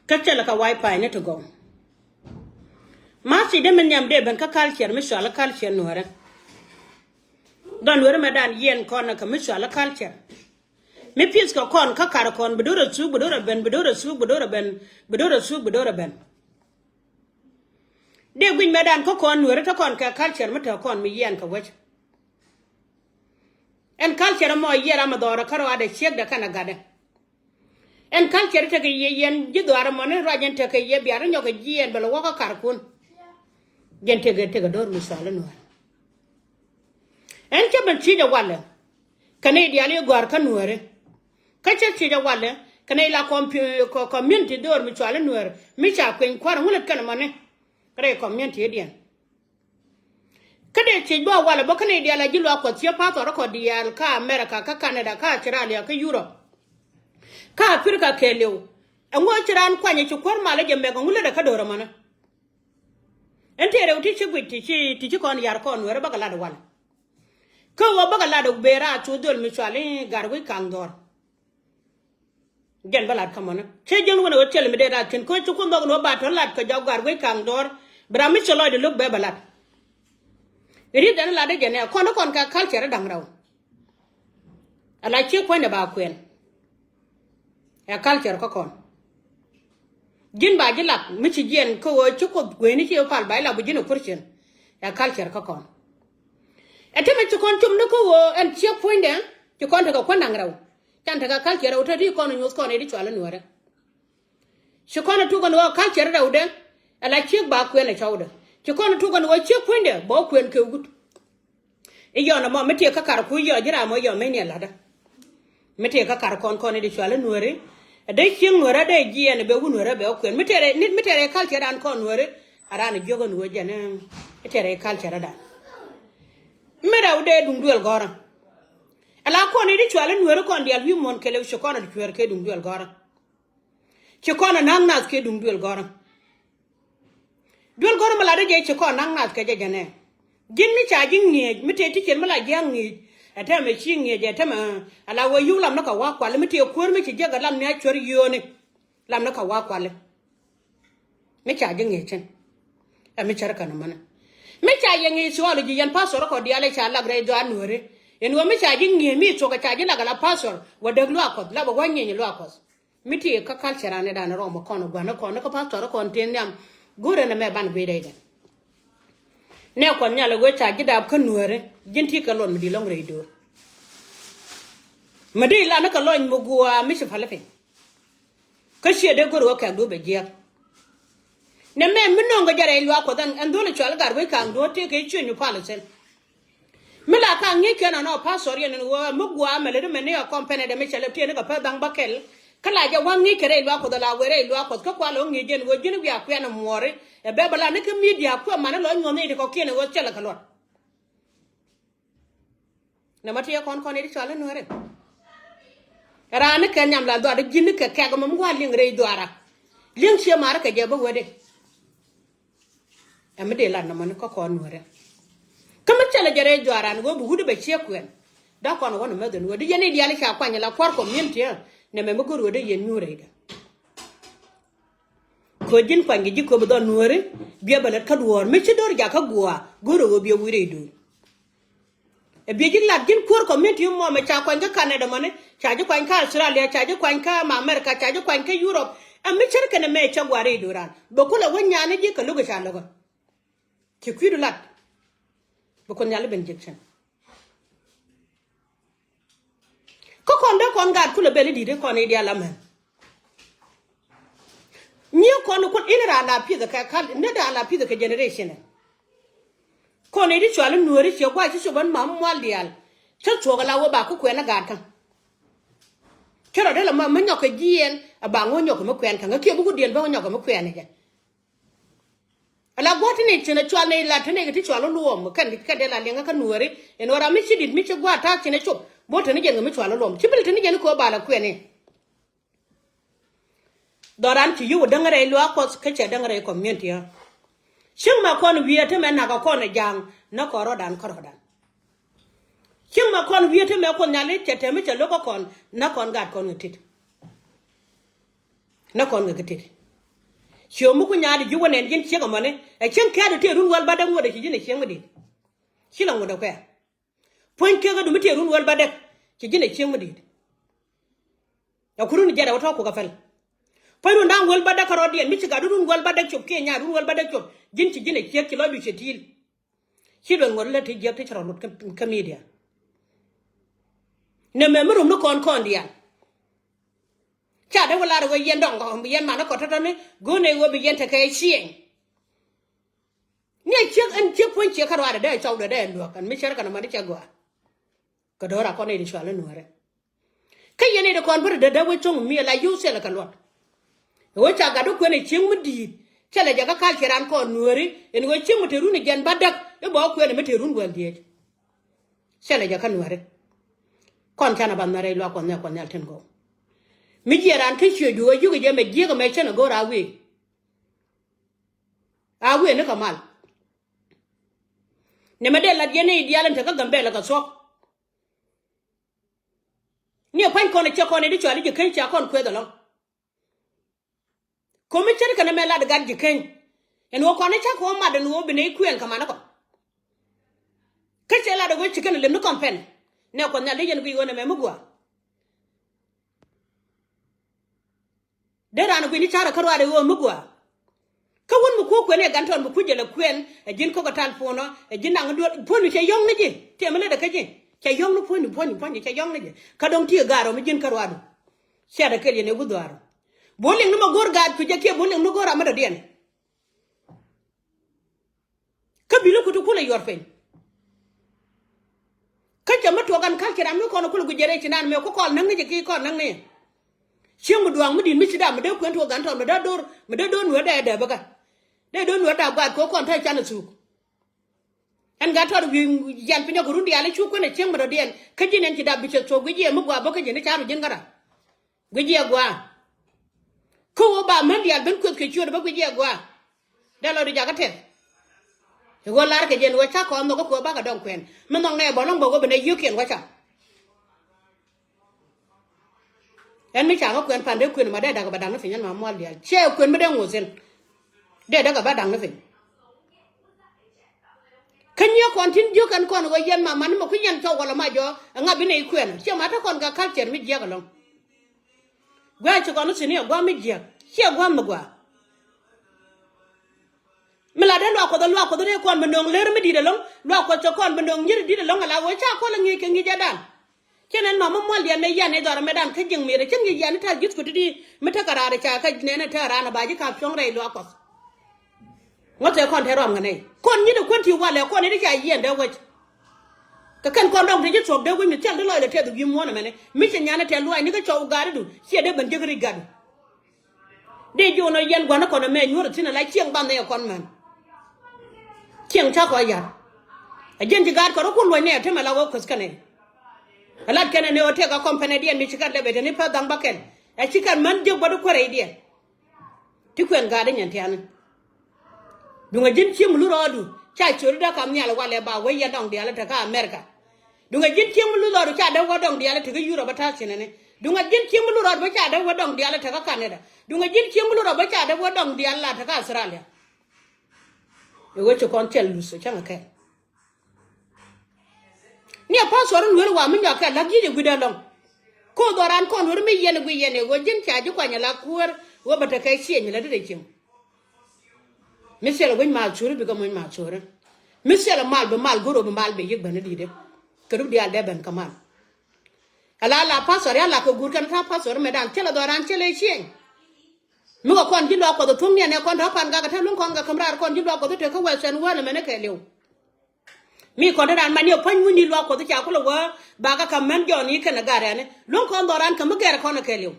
Kachala ka wifi ne to go. Masi de men yam de ben ka culture mi shala culture nuara. Don were madan yen kona ka mi shala culture. Mi pis ka kon ka kar kon bedora su bedora ben bedora su bedora ben bedora su bedora ben. De gwin madan ko kon nuara ta kon ka culture mi ta kon mi yen ka wach. En culture mo yera ma dora karo ade chek da kana gade. En culture te ke yen jidwara mo ne rajen te ke ye biara nyoka yen belo waka kar kun. Gen te ga dor mi shala nuara. En chaban chija wala. Kane diale gwar ka nuara. Kacha chija wala. Kane la community dor mi shala nuara. Mi cha kwen kwara ngulet kana mane. Kare community edian. Kade chijwa wala bo kane diala jilo akwa tia pato rako dial ka America ka Canada ka Australia ka Europe. Ka Africa ke leo. Enwo chiran kwanye chukwar mala jembe ngule da ka dora mana. Entere utichi gwiti tichi kon yar kon were bagala da wala. Ko wa bagala da bera tu dol mi chwali garwi kangdor. Gen balad kamana. Che jeng wona wotel mi de da tin ko chukun dog no ba to lat ka jaw garwi kangdor. Bra mi cholo de look be balad. Iri dan la de gene kon ka culture dang raw. Ala chi ko ne ba kwen. Ya culture ko kon. Jin ba jilak mi chi jen ko wo chuko gweni chi fal bai la bu jino kurchen. Ya culture ko kon. Ete me chukon chum no ko wo en chi point de chukon to ko dang raw. Tan ta culture raw to di kon nyus kon edi chwala nuare. Chukon tu kon wo culture raw de ala chi ba kwen e chawde. Chukon tu kon wo chi point de bo kwen ke gut. E yo na mo meti ka kar ku yo jira mo yo me ne lada. Meti ka kar kon edi chwala nuare. Dai king nuare dai jien be wu nuare be kwen mitere culture dan kon nuare arana jogo nuwe jene mitere culture dan. Mera ude dum duel gora. Ala kon edi chwala nuare kon dial wi mon kele shokona di chwer ke dum duel gora. Chokona nang nas ke dum duel gora. Duel gora mala de je chokona nang nas ke jene. Jin mi cha jin nge mite ti chen mala jang nge ata me chi nge je tama ala wo yu lam na ka wa kwale mite ko mi chi je ga lam ne chwer yone lam na ka wa kwale. Me cha jin nge chen. A me chara kana mana. Me cha yenge swalo ji yan pastor ko diale cha la gre do anure. En wo me cha jin nge mi to ka cha jin la gala pastor wo de glo akot la bo wanye ni lo akot. Miti ka culture ne dan ro mo kono gwa na kono ka pastor ko ten yam gore na me ban be de. Ne kon nyala go cha jidab kan nuere jinti ka lon mi di long reido. Madi la na ka lon mo gwa mi se falafe. Ka she de goro ka do be je. Ne me mi no ngo jare lo akodan andole chwal garwe kan do te ke chunyu palesen. Mi la ka ngi ke na no pastor yen wo mo gwa mele de me ne company de me chele te ne ka pa dang bakel. Kala ja wangi kere lo akoda la were lo akod ka kwa lo ngi jen wo jinu ya kwa na more e be bala ne ka media kwa mane lo ngone de ko kene wo chela ka lot. Na mati ya kon e di chwala no re. Ra ne ka nyam la do de jinu ka ka ga mo ngwa ling re do ara. Ling che mara ka je ba wode. E me de la na mane ko kon no re. Kama chela jare do ara ngo bu hudu be che kwen. Da kon wona me do no de yene di ala ka kwa nyala kwar ko minti ne me goro de yen nyure da ko jin pangi ji ko do nuore biya balat ka duor me ci dor ja ka gwa goro go biya wure do e biya ji lat jin kor ko meti mo me cha kwanga Canada mane cha ji kwanga Australia cha ji kwanga America cha ji kwanga Europe am me cerka ne me cha gware do ran bo kula wanya ne ji ka lugo sha lago ki kwidu lat bo ko nyale ben jection ko konda kon gad kula beli dire kon e dia lamen ni kon ko inra la pi da ka ne da la pi da ka generation kon e di chwala nuori che kwa chi soban mam mwalial cha choga la wo ba ku kwena gad kan kero de la ma nyoka jien aba ngo nyoka me kwen kan ke bu ku dien ba nyoka me kwen ne ala goti ne chena chwala ne la tene ti chwala luom kan de la lenga kan nuori en ora mi chidit mi che gwa ta chene chop boto ni jenga mi chwala lom chibil tini jeni ko bala kwene doran ti yu dangare lo akos keche dangare community ha shin ma kon wiete men na ka kon jang na ko rodan shin ma kon wiete me kon nyale tete mi che lo ko kon na kon gat kon ngitit na kon ngitit chiu mu ku nya di ju wonen jin chi ga mane e chen ka de te run wal badam wo de chi jine chen mudi chi la ngo da kwa pon ke ga du te run wal badam chi jine chen mudi ya kurun jara wata ko ka fel pon ndang wal badam ka rodien mi chi ga run wal badam chop ke nya run wal badam chop jin chi jine chi lo bi chetil chi do ngor la te je te charo lut ka media ne me mu no kon dia cha de wala ro yen dong ko yen ma na ko to ne go ne wo bi yen te kai chien ne chi an chi pon chi ka ra de chau de ndo kan mi cher kan ma de cha go ka do ra ko ne di chwa le no re kai yen de kon bur de wo chung mi la yu se la ka lot wo cha ga do ko ne chi mu di cha la ja ka ka kiran ko nuori en wo chi mu te ru ne gen badak e bo ko ne me te ru wel die cha la ja ka nuori kon cha na ban na re lo ko ne ten go mi jeran ke chue du yu ge me je ga me chen go ra wi ne ka mal ne me de la je ne ideal ta ka gambe la ka so ne pan ko ne che ko ne di chwa li je kan cha kon kwe da lo ko mi chen ka na me la da gan je kan en wo ko ne cha ko ma da no bi ne kwen ka ma na ko ka che la da go chicken le no kompen ne ko na le je ne go ne me mu gwa de ran ko ni chara karwa de wo mugwa ka won mu ko ne ganton bu kuje la kwen e jin ko tal fono e jin nang do ponu che yong ne ji te mele de ka ji che yong no ponu che yong ne ji ka dong ti garo mi jin karwa do che da kele ne gudwaro boling no gor ga ku je ke boling no gor amada den ka bilo ko to kula yor fen ka jama to gan ka kiram no ko no kula gujere ci nan me ko kol nang ne ji ki ko nang ne chiang mu duang mu din mi sida mu de kwen to gan to mu da dor nu da da baga de don nu da gwa ko kon ta chan su an ga to bi yan pinya gurundi ale chu ko ne chiang mu da den ka jinen ci da bi che so guje mu gwa baka jine charu jin gara guje gwa ko ba man ya ben ko ke chu da guje gwa da lo di ja ka te go lar ke jen wa cha ko no ko ba ka dong kwen man nong ne bo nong bo go be ne yu ken wa cha en mi cha ko kwen pan de kwen ma de da ga badang na fin ma mo dia che kwen me de ngosen de da ga badang na fin kan yo kon tin jo kan kon go yen ma man mo ku yen to wala ma jo nga bi ne kwen che ma ta kon ga culture mi je ga long gwa che kon sini gwa mi je che gwa ma gwa mila de lo ko de kon me ndong leer mi di de long lo ko che kon me ndong nyir di de long ala wo cha ko la ngi ke ngi jadan kenen mama mol ya ne ya ne dora medan ka jing mere chen ya ne ta jit ko di meta karare cha ka ne ne ta rana baji ka pyong re lo akos ngote kon te rom ngane kon ni de kon ti wale kon ni ja yen de wo ka kan kon dong de jit sok de wo mi tel de lo le te du yim wona mene mi chen ya ne te lo ni ka chow gari du sie de ban jigri gadu de jo no yen gwana kon me nyoro tina la chieng ban ne kon man chieng cha ko ya a jen ji gar ko ko lo ne te mala wo kos kane alat kene ne ote ka company dien mi chikat lebe ni pa dang baken e chikat man je bodu ko re dien ti kwen ga de nyanti an dunga jin chim lu rodu cha chori da kam nyala wale ba we ya dong dia la ta ka America dunga jin chim lu rodu cha da wo dong dia la ta ka Europe ta chinene dunga jin chim lu rodu ba cha da wo dong dia la ta ka Canada dunga jin chim lu rodu ba cha da wo dong dia la ta ka Australia e wo cho kon tel lu so changa ke ni pa soron wer wa min ya ka la gi de gudalong ko doran kon wer mi yene gu yene go jin cha ji kwanya la kuwer wo bata kai shi ni la de kim misel wen mal churu bi ko mon mal churu misel mal be mal goro be mal be yek ban di de keru di alde ben kamal ala la pa sor ya la ko gur kan ta pa sor me dan tela doran tele shi mi ko kon ji do ko do tum ne kon do pan ga ka ta lun kon ga kamrar kon ji do ko te ko wa sen wala me ne ke lew mi ko dan man yo pan wundi lo ko to cha ko lo wa ba ka kam men joni kana gare ne lon ko ndoran kam gare ko na kelew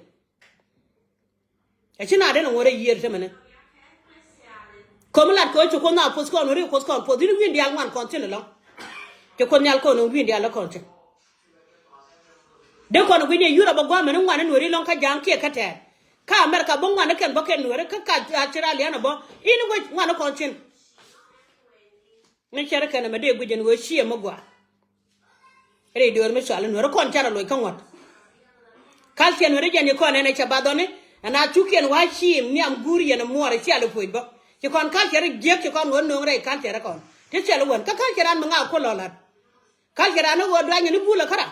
e china de no wore yer te mene ko mlat ko chu ko na pos ko no ri pos ko po di windi al man kon tin lo ke ko nyal ko no windi al kon tin de ko no windi yura ba gwa men ngwan no ri lon ka jam ke ka te ka America bo ngwan ken bo ken no ri ka Australia na bo inu go ngwan kon tin ne chere kana ma de gujen wo shie magwa re dor me sala no kon chara lo kan wat kal tien re jani ko ne cha badone ana chuken wa chim ni am guri yana more chi ala fuibo ci kon culture jek ci kon won no re culture kon te ci ala won ka culture an nga ko lolat culture an wo dwa ni bula kara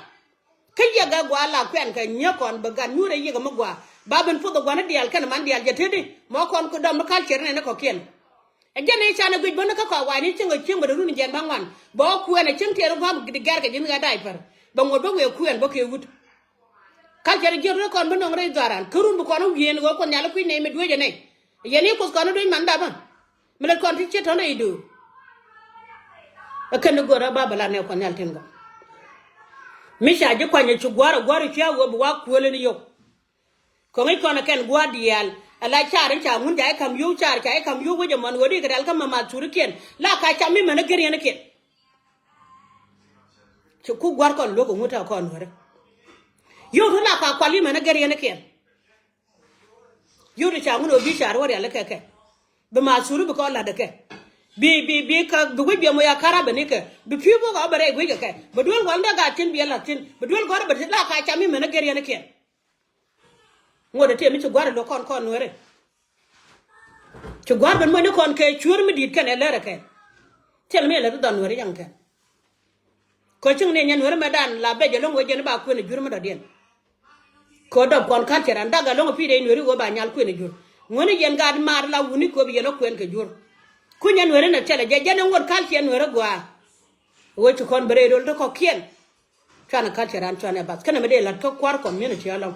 kaya ga gwa la kwen ka nyakon bagan nyure yiga magwa baben fu do gwana dial kan man dial jatedi mo kon ko dom culture ne ko ken e gene chana guj bon ka ko wani chingo chimbo runi jen bangwan bo kuene chimtere gam gidi garga jin ga diaper bango do we kuen bo ke wut culture jero kon bo nongre daran kurun bu kono yen go kon nyala kuine me duwe jene yeni ko kono do manda ban mele kon ti cheto na idu akan go ra babala ne kon nyalten go misha je kwanye chu gwara chia wo bu wa kuole ni yo ko ngi kono ken gwadial ala chare cha mun jay kam yu char cha kam yu wo je man wodi gadal kam ma turu ken la ka cha mi mena gere ne ken chu ku gwar kon lo ko muta kon hore yo to la ka kwali mena gere ne ken yo ri cha mun obi char wori ala ke be ma turu be ko la de ke bi ka du bi mo ya kara be ne ke bi pi bo ga bare gwe ke be dol wanda ga tin bi la tin be dol gor be la ka cha mi mena gere ne ken ngode te mi ci gwar lo kon wore ci gwar ben mo ne kon ke chuur mi dit ken elere ke tel me le don wore yang ken ko ci ne nyen wore medan la be je lo ngo je ne ba ko ne jur ma do den ko do kon kan tera ndaga lo pi de wore wo ba nyal ko ne jur ngone yen ga mar la wuni ko bi no ko en ke jur ku nyen wore na tele je ne ngon kal ken wore gwa wo ci kon bare do ko kien kana kal tera an tane bas kana me de la ko kwar community ala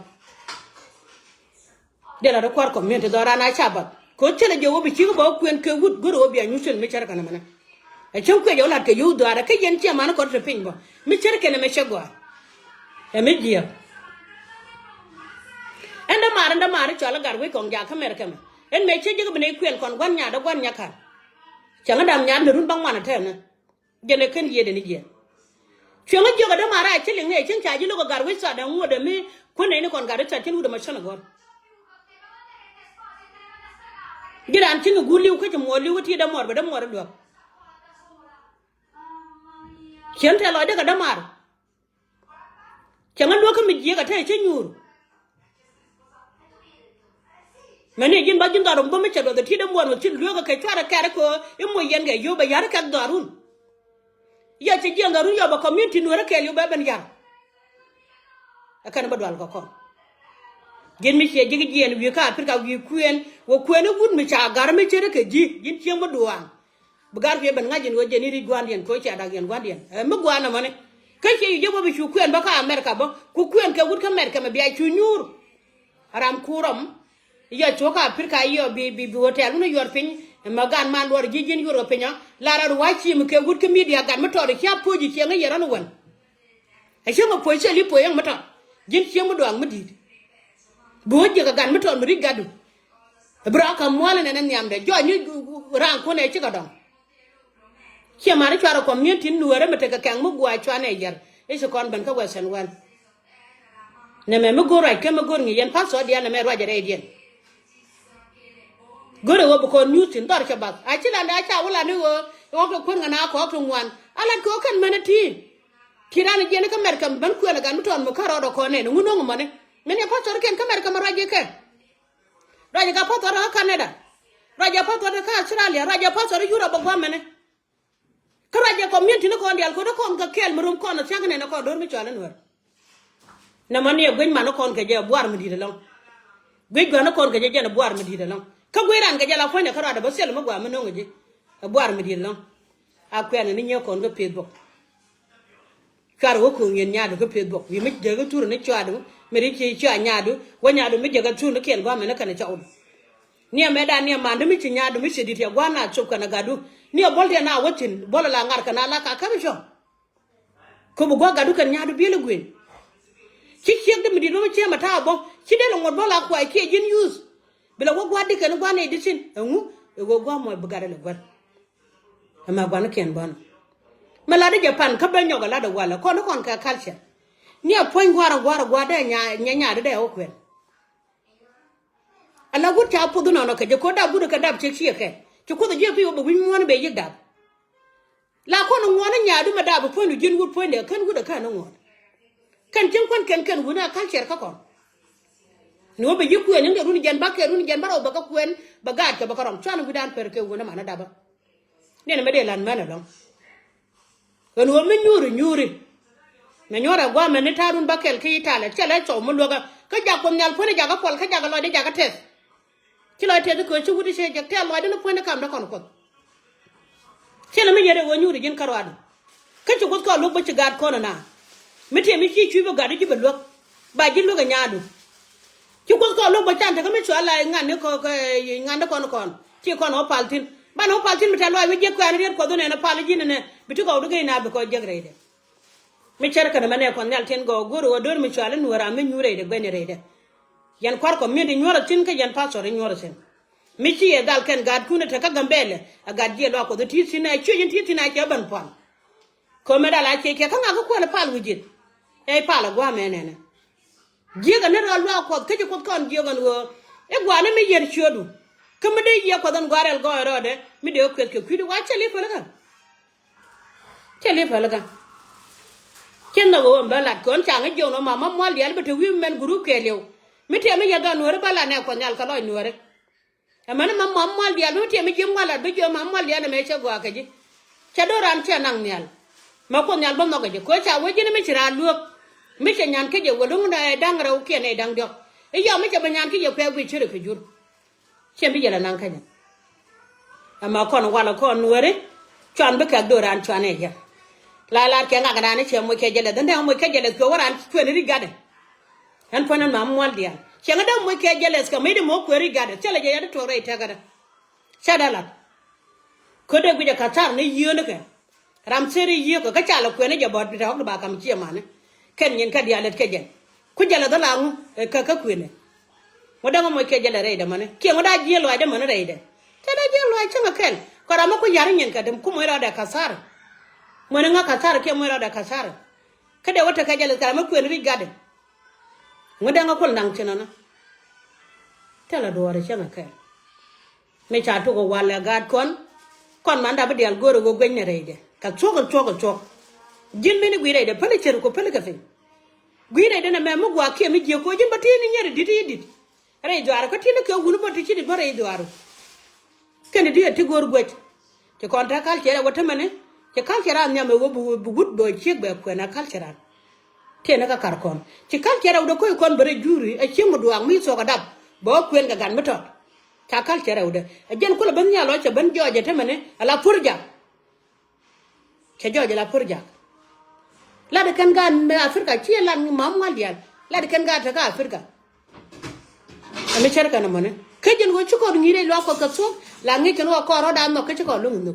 de la kwar community do rana chabat ko tele je wo bi ci bo kuen ke wut goro bi anyu sen me char kana mana e chen ko yo la ke yu do ara ke yen che man ko te pin bo mi char ke ne me chegwa e me dia enda mare chola gar we kong ja kamera kama en me che je ko ne kuen kon gwan nya da gwan nya ka changa dam nya de run bang mana te na je ne ken ye de ni je changa je ga da mara che le nge chen cha ji lo gar we sa da ngo de mi ko ne ni kon gar ta chen u de ma chana go gidan tin guli ko mo li wuti da mor ba da mor do chen te lo de ga da mar chen an do ka mi je ga te che nyur mane jin ba jin da rom ba me che do ti da mor no tin lo ga kai twara ka ko e mo yen ga yo ba yar ka darun ya che je ngaru yo ba community no ra ke yo ba ben yar akan ba dwal ko ko gen mi che jigi jen wi ka afrika wi kuen wo kuen wud mi cha gar mi chere ke ji jin che mo duang bu gar fe ban ngajin wo jeni ri gwan den ko cha da gen gwan den mo gwana mane ka che je bo bi chu kuen ba ka amerika ba ku kuen ke wud ka amerika me bi chu nyur aram kuram ya cho ka afrika yo bi hotel no yor pin ma gan man wor ji jin euro pin la ra wa chi mi ke wud ke media gan ma to de cha poji che nga yera no wan e che mo po che li po yang ma ta jin che mo duang mo di boje ga gan meton ri gadu bra ka mole ne nyam de jo ni ran ko ne ci ga don ci ma ri chara community nuere mete ka kan mu gwa chwa ne yer e so kon ban ka wesen wan ne me mu go ra ke mu go ni yen pa so dia ne me ro jere dien gore wo ko nyutin dar ke bak a ci la da cha wala ni wo ko ko ngana ko to ngwan ala ko kan manati kirana je ne ka mer kam ban ko na gan meton mu karo do ko ne nguno ngone mene pastor ken kamer kamar raje ken raje ka pastor ha Canada raje pastor ka Australia raje pastor Europe ba mene ka raje community no ko ndial ko do ko ka kel murum ko na chang ne na ko dor mi chalen wer na man ye gwen man ko ke je boar mi di long gwe gwana ko ke je na boar mi di long ka gwe ran ke je la fo ne ka rada ba sel ma gwa mi no ngi boar mi di long a kwen ni nye ko ngo pedbo karo ko ngien nyaado ko pedbo wi mi je ga tour ne chado meri ci ci nyaadu wa nyaadu mi jaga tunu ken gwa mena kana chaud ni meda ni mande mi ci nyaadu mi sediti gwa na chop kana gadu ni bolte na watin bola la ngar kana la ka kam sho ko bu gwa gadu kan nyaadu bi le gwen ci de mi di no ci mata bo ci de ngor bola ko ay ke jin use bila wo gwa de kan gwa ne disin ngu e go gwa mo bu gare le gwa ama gwa na ken ban mala de Japan ka ben yoga la de wala ko no kon ka culture ni a point gwara da nya de o kwen ala gut ta pudu no ka je ko da budu ka da che chi ke ci ko da je fi obo win won be yig da la ko no wona nya du ma da bu point jin wut point de kan guda kan no kan tin kon kan wuna culture ka kon no be yiku en nge runi jan bakke runi jan baro baka kwen bagat ka bakaram chan gudan per ke wona mana daba ne me de lan mana long no me nyuri me nyora gwa me ne tarun bakel ki tala chela cho mo loga ka ja kom nyal pone ja ka kol ka ja ka lo de ja ka tes ki lo te ko chu gudi se ja te lo de no pone kam da kon ko chela me yere wo nyuri jin karwado ka chu ko lo ba ci gad ko na me te me ci chu bo gad ji be lo ba ji lo ga nyaadu ci ko lo ba tan ta ka me chu ala ngan ne ko ngan da kon ci kon o paltin ba no paltin me ta lo we je ko an re ko do ne na pal ji ne bitu ko do ga na be ko jegre de mi cerka na mane kon nyal ten go goro odor mi chwale nuara me nyure de bene rede yan kwar ko mi de nyora tin ka yan pasor nyora sen mi ci e dal ken gad kuna ta ka gambele a gad je lo ko do ti sina e chujin ti tina ke ban pon ko me dala ke ka nga ko na pal wujit e pala gwa me ne je ga ne lo ko ke ko kon je ga no e gwa ne mi yer chodu ko me de ye ko don gwarel go rode mi de ko ke ku wa chele falaga ken na go mbala kon changa jo no mama mo lial bete women group ke lew mete me yaga no re bala ne ko nyal ka loy no re amana mama mo lial mete me jom wala be jo mama lial me che go akaji cha do ran che nang nyal ma ko nyal ba no ga ko cha we jine me chira luok me che nyan ke je wolung na dang ra ke ne dang dok e yo me che banyan ke je pe wi chire ke jur che bi yela nang ka nya ama kon wala kon no re chan be ka do ran chan e ya la ke nga ga ne che mo ke jele dan mo ke jele ko waran ko ni rigade han ponan ma mo dia che nga da mo ke jele ska me de mo ko rigade chele je ya to re ta ga chadala ko de guje katar ne yiyo ne ke ram seri yiyo ko ka chala ko ne je bod bi ta ba kam chi ma ne ken nyin ka dia let ke je ku jele da la mu ka ku ne mo da mo ke jele re de mane ke mo da je lo de mane re de ta da je lo che nga ken ko ra mo ko yar nyin ka dem ku mo ra da kasar mo nga kasar ke mo ra da kasar kada wata ka jale ka mo ku ri gade mo da nga ko nang chena na tela do re chena ka me cha to go wala gad kon man da be del goro go gwen re de ka choko jin me ni gwi re de pele cher ko pele ka fe gwi re de na me mo gwa ke mi je ko jin batini nyere dit re do ar ko tini ko gunu boti ci di bare do ar ken di ti gor gwet te kon ta kal chere wata mane ke kal chere am nyame wo bu gud do ci be ko na kal chere te na ka kar kon ci kal chere do ko kon bare juri e ci mo do ak mi so ka dab bo kwen ga gan meto ta kal chere ude e jen ko ban nyalo ce ban joje te mane ala purja ke joje la purja la de kan gan me afrika ci lan mam walial la de kan ga ta ka afrika ame chere kana mane ke jen go ci ko ngire lo ko ka so la ngi ken wo ko ro da no ke ci ko lu ndu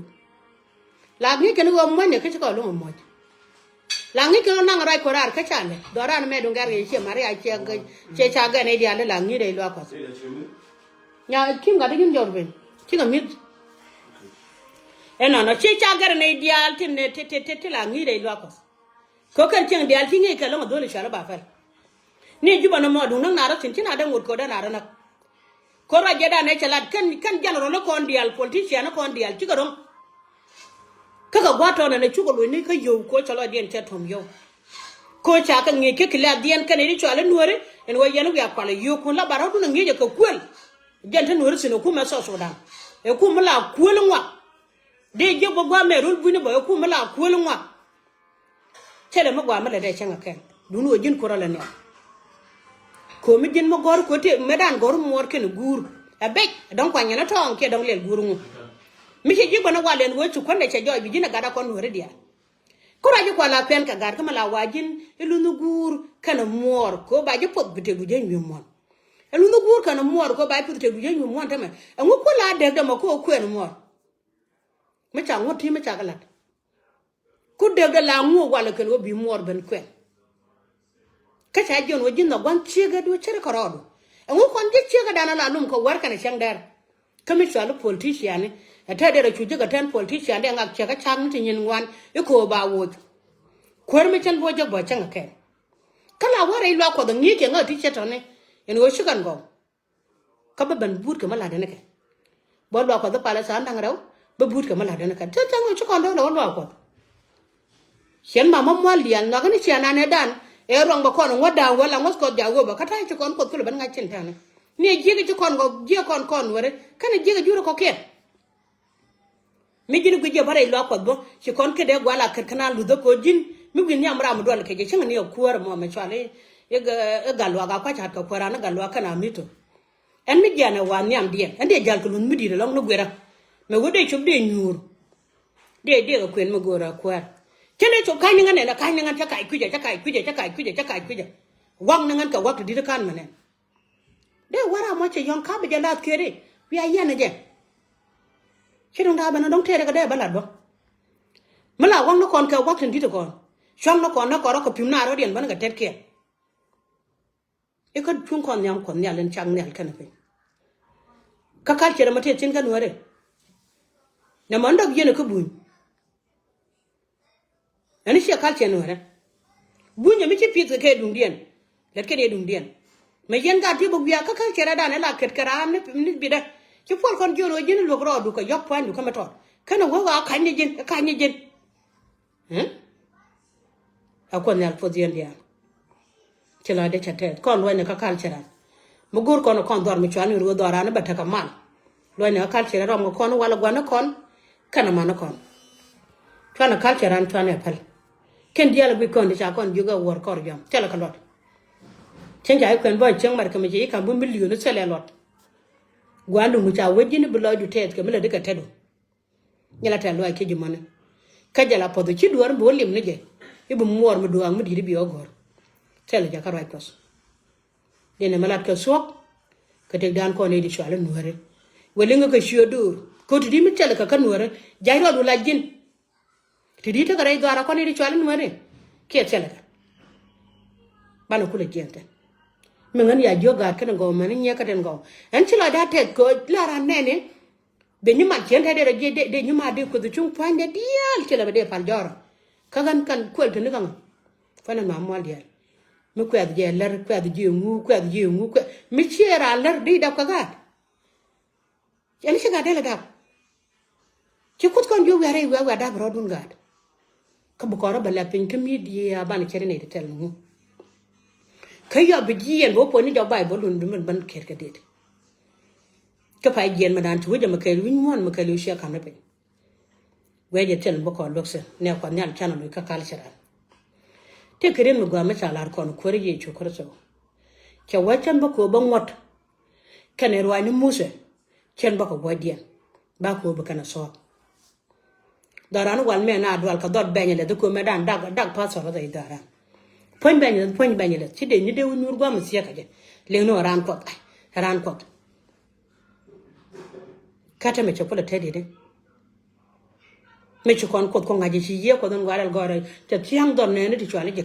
la ngi ken wo mo ne ke ci ko lu mo la ngi ken na ngai ko rar ka chane do ran me dungar ye che mari a che cha ga ne dia la ngi re lo ko nya kim ga de kim jor ben ki ga mit e no che cha ga ne dia tin ne te la ngi re lo ko kan tin dia tin ngi ka lo do le shala ba fa ni juba no mo dun na ra tin na da ngut ko da na ra na ko ra je da ne chalat kan janoro lo kon dial politician ko dial ti ga dong kaka gwato na chuko lo ni ka yo ko chalo dien che tom yo ko cha ka ngi ke kila dien kan ni chalo nuore en wo yanu ya kwala yo ko la baro na ngi ka kwel jenta nuore sino ku ma so da e ku mala kwel nwa de je bo gwa me rul bu ni bo ku mala kwel nwa chele mo gwa mala de changa ken dunu o jin ko ra la ne ko mi jin mo gor ko te medan gor mo wor ken gur abe don kwa nyana ton ke don le gur mu mi ke jigo na walen wo chu konde che joy bi jina gada kon hore dia ko raji ko la pen ka gar kama la wajin elunu gur kana mor ko ba je pot bite du jen mon elunu gur kana mor ko ba pot bite du jen mon tama en ko la de ma ko ko en mor mi cha ngoti mi cha galat ku de la ngo wala ken wo bi mor ben kwen ka cha jon wo jin na gwan chiga du chere korodo en ko kon je chiga dana la lum ko war kana shang dar kami chalo politician ata de chuje ga tan politician de ngak che ka cham tin yin wan e ko ba wo kwar mi chan bo je bo chang ke kala wore lo ko da ngi ke ngati che to ne en wo shugan go ka ba ban but ke mala de ne ke bo lo ko da pala san dang raw ba but ke mala de ne ke ta chang chu kon do lo ko shen mama mo lian na ga ni chana ne dan e rong ba kon ngoda wala ngos ko jago ba kata ci kon ko kul ban nga cin tan ni jige ci kon go je kon wore kana jige juro ko ke mi jini ko je bare lo ko bo ci kon ke de gwala kar kana lu do ko jin mi gin nyam ram dol ke je cin ni ko wor mo me chale e galwa ga kwa chat ko kwara na galwa kana mito en mi jana wa nyam dien en de jal ko lun mi di long no gwera me wode chub de nyur de ko kwen mo gora kwar kene chub kai ngane na kai ngan ta kai kuje wang ngan ka wak di kan manen de wara mo che yon ka be jalat kere wi ayana je kidon da bana dong tere ka de balad bo mala wang no kon ka wak di to kon shom no kon na ko ko pimna ro dien ban ga tet ke e ko tun kon nyam kon nyalen chang nyal kan pe ka kal chere mate tin kan wore na manda yene ko buñ ani shi kal chere wore buñ mi ci pit ke dum dien let ke de dum dien me yen ga ti bu ya ka kal chere da ne la ket karam ne bi da ci pol kon joro jin lu ro du ko yok pan du ko metor kana wo wa kan ni jin akon nyal fo dien dia ci la de chate kon lo ne ka kal chere mo gor kon dor mi chwan ru dora na bata ka man lo ne kal chere ro mo kon wala gwana kon kana man kon chwana kal chere an chwana pal ken diala bi kon cha kon juga wor kor jam tela ka lot chen ja ko en boy chen mar ka me ji ka bu million tele lot gwandu mu cha wajini bu lo du tet ka mala de ka tedo nyala ta lo ke ji man ka jala podo ci duwar bo lim ne je ibu muor mu duang mu di bi ogor tele ja ka right kos dene malat ka sok ka te dan ko ne di chwala nuare wele nga ka shodo ko ti mi tele ka nuare jay ro du la jin ti di ta garay gara ko ne di chwala nuare ke tele ka bana kula jente mi ngan ya joga ka ngo man nya ka den go en ci la da te ko la ra nene be ni ma jente de ni ma de ko du chung pande dial ci la be de fal joro ka kan ko te ni kan fa na ma mo dial mi kwed je ler kwed je ngu mi chera ler di da ka ga yani shiga dele da ci kut kon jo ware wa da bro dun gad ka bu ko ro bala pin ka mi di ya ban kere ne de tel mu kaya bi yen bo poni da bai bo dun dum ban ker ka det ka fa yen ma dan tu je ma kai win mon ma kai lu shi ka na pe we je tel bo ko lokse ne ko nyal chana lu ka kal shara te kere mu gwa ma chalar kon ko re je chokor so ke wachan ba ko ban wat kane ruwani muse chen ba ko bodien ba ko ba kana so daran wal me na dwal ka dot benyele de ko me dan dag pa so da idara pon benyele ci de ni de wonur gwa ma siya ka je le no ran ko kata me chokola tedi de me chukon ko ngaji ci ye ko don waral gore te tiang don ne ni ti chwali je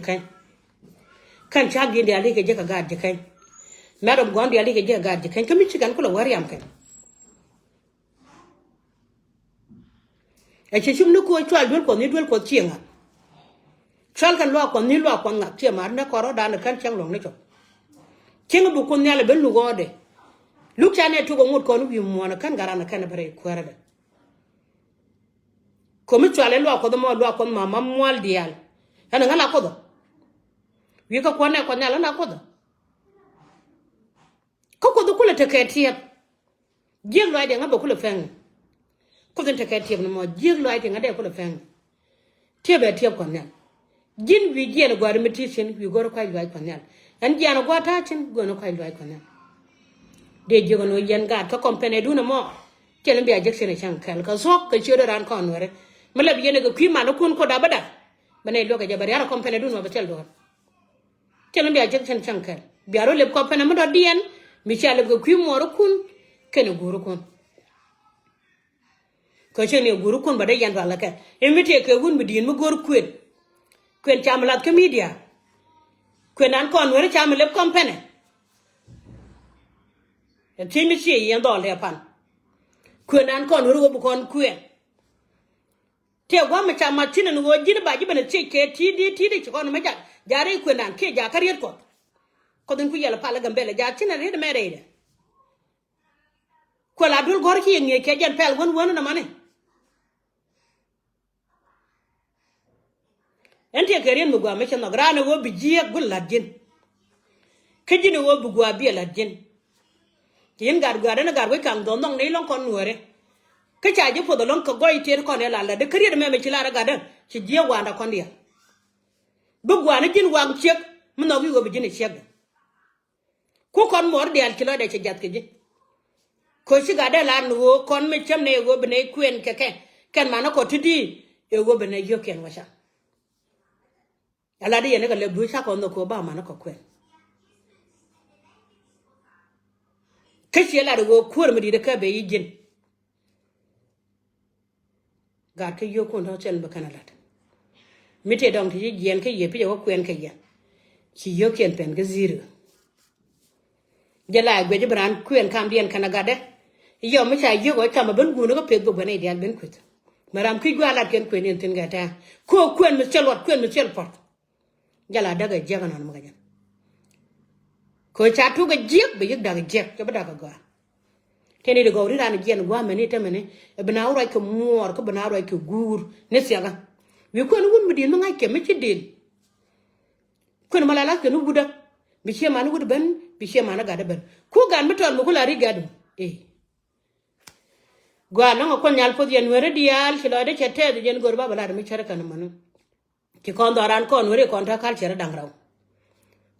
kan cha gi de ali ke je ka ga je kan madam gondi ali ke je ga je kan kami ci kan ko wari am kan e ci chum no ko chwal dol ko chienga chwal kan lo ko ni lo ko ngak tie mar na ko ro da na kan chang long ne cho chenga bu ko nyale be lu gode lu cha ne to go ngut ko nu bi mo na kan garana kan bare ko ra da ko mi chwale lo ko do mo lo ko mama mwal dial ana ngala ko do wi ko ne ko nyala na ko do ko do kula te ke tie jig lo ide ngaba kula feng ko den te ke tie no mo jig lo ide ngade kula feng tie be tie ko ne jin wi jeno gwar mitishin wi goro kai lo ko ne an jano gwa ta chin go no kai lo ko ne de jego no yen ga ka company du na mo kelen bi ajection chan kal ka sok ka chodo ran kon wore mala bi yene ga kwima no kun ko da bada bane lo ga jabari ara company du no ba tel do kelen bi ajection chan kal bi aro le company mo do dien mi chale ga kwimo ro kun kene guru kun ko chene guru kun bada yan wala ka invite ke gun bi din mo gor kwen chamlat ke media kwen an kon wore chamle company timi chi yen do le pan kwen an kon ru bu kon kwen te gwa ma chama chine no jin ba ji bana che ke ti kon ma ja jare kwen an ke ja kariet ko den ku yela pala gambele ja chine re de mere de ko la dul gor ki nge ke jan pel won na mane ente kerin mugwa me chano grana wo bijiya gul ladjin kejini wo bugwa bi ladjin yin gar na gar we kang don dong nei long kon nuore ke cha je podo long ko goy ter kon la de kri me chilara gadan ci je wanda kon dia bugwa na jin wang chek mno wi wo bijini chek ku kon mor de al kilo de ci jat ke ji ko ci gada la no kon me chem ne go bene kuen keke kan mana ko tudi e go bene yo ken washa ala de yene ga le bu sa ko no ko ba mana ko kwen kashi la de go kuor mi de ka be yijin gar ke yo ko no chen ba kana lat mi te dong ti yen ke ye pi yo kwen ke yen ci yo ken pen ga zero jala gbe jibran kwen kam dien kana gade yo mi cha yo go chama ben gu no ko pe go bane dial ben kut maram ki gwa la ken kwen en tin gata ko kwen mi chelot kwen mi chel pot jala daga jega non ma gajan ko cha tu ga jek be yek daga jek ke daga gwa teni de go ri ran gen gwa meni te meni e bina ura ke muor ko bina ura ke gur ne siaga wi ko no mi din ma ke mi ci din ko no mala la ke no buda bi che man wud ben bi che man ga da ben ku gan mi ton mo ko la ri gadu gwa no ko nyal po yen were dial ci lo de che te de gen gor ba bala mi chere kan manu ki kon doran kon wore kon ta kal chere dangraw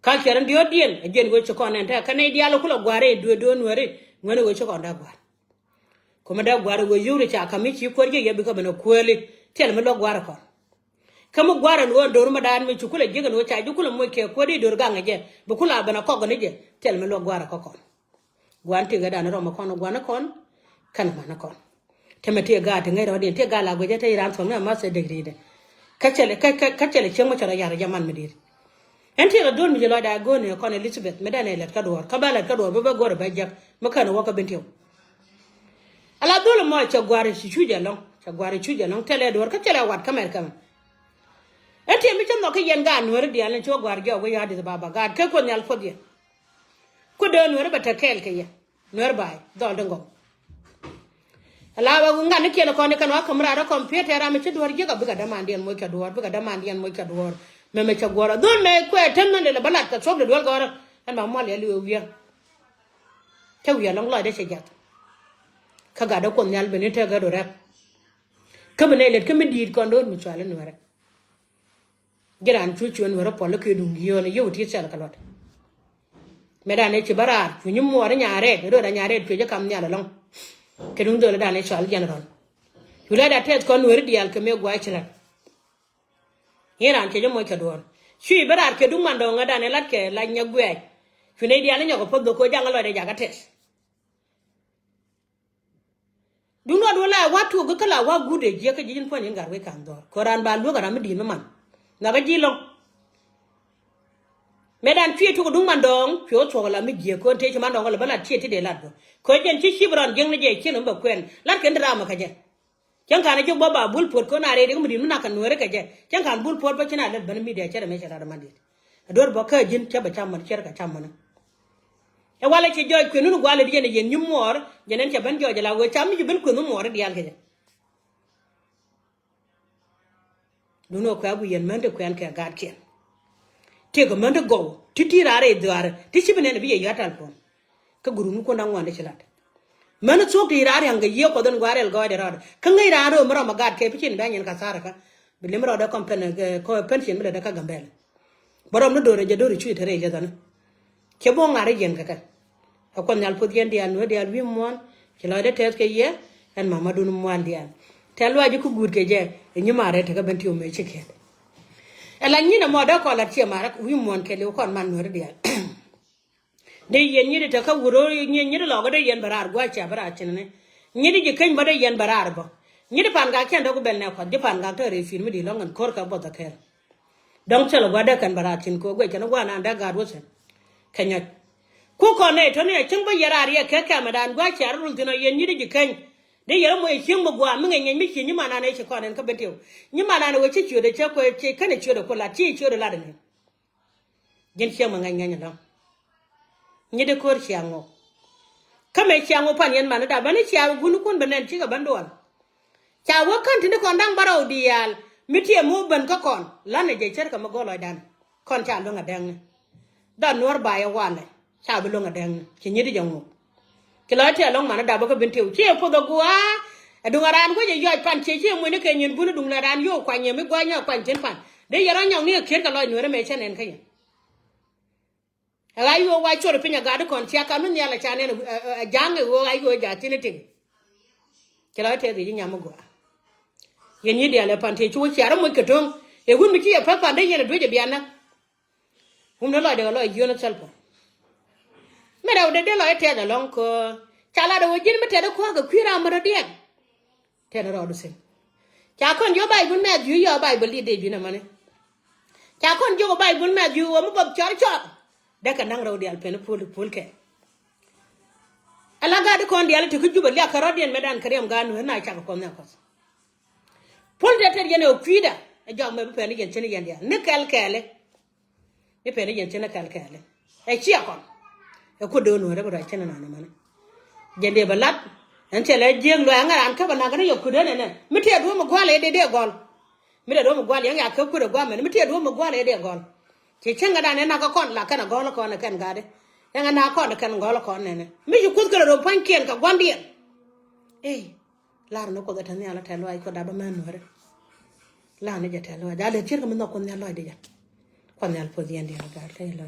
kal chere dio dien e gen go ci kon enta kan e dial ko la gware do do wore ngone go ci kon da gwar ko ma da gwar go yure cha kami ci ko je yebi ko bana kweli tel me lo gwar ko kamu gwara no do ma dan mi ci kula je no cha ju kula mo ke ko di do ga ngaje bu kula bana ko go ne je tel me lo gwar ko kon gwanti ga dan ro ma kon gwana kon kan ma na kon temete ga te ngai ro den te ga la go je te ran so ma se degree de kacele chemo chara yara jaman medir enti ga don mi jelo da go ne kon Elizabeth medane let ka dor ka bala ka dor be gore ba jak makana waka bentio ala dole mo cha gware ci chuje long tele dor ka tele wat kamer kam enti mi tan no ka yen ga no re dial cho gwar jo go ya de baba ga ka ko nyal fodie ko do no re bata kel ke ya no bay dol de ngo ala wa nga ne kele ko ne kan wa kamra da computer ra mi ci dor je ga buga da mandien mo ka dor buga da mandien mo ka dor me cha gwara don me ko tan nan de balat ka sok de dol gora an ba mo le li wiya ta wiya long la de se jat ka ga da ko nyal be ne te ga do rek ka be ne le ka mi di ko do mi chale no rek giran chu chu no ra polo ke du yo ne yo ti sel ka lot me da ne ci bara fu nyum mo ra nyaare do da nyaare pe je kam nyala long ke dum do da ne chal general yula da tet ko no ri dial ke me gwa chira yeran ke mo ke do shi bara ke dum mando nga da ne lat ke la nya gwe fu ne dial nya ko podo ko jangalo de jaga tes du no do la watu go kala wa gude je ke jin pon ngar we kan do ko ran ba lu ga ram di man na ga ji long medan fi to dum mandong fi o to la mi je ko te mandong la bala ti de la do ko jen ci shibran jeng ne je ci no ba kwen lat ken drama ka je jan kan jo baba bul pot ko na re de mi na kan nore ka je jan kan bul pot ba ci na le ban mi de ci da me ci da mandi dor ba ka jin ci ba cham man ci ka cham man e wala ci joy ko nu gwale de yen nyum mor jenen ci ban joje la go cham ji ben ko nu mor de yal ke je du no ko abu yen man de ko an ka gad ken te ko man de go titi rare dwar ti ci benen bi ye yatal pon ka guru nu ko nang wande ci lat man so ti rare hanga ye ko don gwarel go de rod ka ngai raro mara magad ke picin ba nyen ka sara ka bi limro da kompen ko pension bi da ka gambel borom no dore je dore ci tere je dan ke bo ngare yen ka ko nyal po dien dian no dial wi mon ci la de tes ke ye en mama dun mo dian telwa ji ku gud ke je nyi mare te ka benti o me ci ke ela nyi na mo da ko la ci mara wi mon ke le ko man no dial de yen nyi de ka wuro nyi lo ga de yen barar gwa cha bara chin ne nyi de kan ba de yen barar bo nyi de pan ga ken da ko bel ne ko de pan ga to re film di longan kor ka bo da ke dong chelo gwa da kan bara chin ko gwa ken gwa na da ga ro sen kenya ku ko ne to ne chin ba yarar ye ke ka madan gwa cha rul dino yen nyi de kan de yer mo chin bo gwa mi ngi mi chin nyi mana ne chi ko ne ka betio nyi mana ne wo chi chu de che ko che kan chu de ko la chi chu de la de ne gen che ma nganya nya dong nyi de kor chiango kame chiango pan yen mana da bani chiago gunu kun benen chi ga bandon cha wo kan tinde kon dang baro dial mi tie mo ben ka kon la ne je cher ka ma go loy dan kon cha lo nga dang dan nor ba ya wale cha bi lo nga dang ki nyidi jangu ki la te long mana da ba ka ben tew che po do gwa adunga ran ko je yo pan che mo ne ke nyin bu ne dung la ran yo kwa nye mi gwa nya pan chen pan de yara nyong ni ker ka loy nore me chen en kay ala yo wa choro pinya ga de kon tia ka nun ya la cha ne jange wo ay go ja tiniti ki la te ri nya mo gwa yen yi dia le pante chu chiara mo ketong e gun mi ki e papa de yen do je biana no lo de lo yo no selpo me da de lo te da long ko chala de wojin me te de ko ga kwira mo de te da ro do sen cha kon yo bai bun me ju yo bai bali de bi na mane cha kon yo bai bun me ju mo bob chor chor de ka nang ro de al pen pul ke ala ga de kon de al te ku juba li ka ro de me dan krem ga no na cha ko ne ko pol de ter yene o kwida e jog me pe ni yen chen yen dia ne kal kale e pe ni yen chen kal kale e chi akon e ko do no re ba chen na na man jende balat en chele jeng lo nga an ka bana ga yo ku de ne mi te do mo gwale de gol mi de do mo gwale nga ka ku de gwa me mi te do mo gwale de gol che chen ga ne na ka kon la kana gol ko na kan ga de nga na ko na kan gol ko ne mi ju ku ko do pan kien ka gwandien la no ko da tan ya la telo ay ko da ba man no re la ne ja telo da le tir ko no ko ne lo de ja ko ne al po di andi ga le lo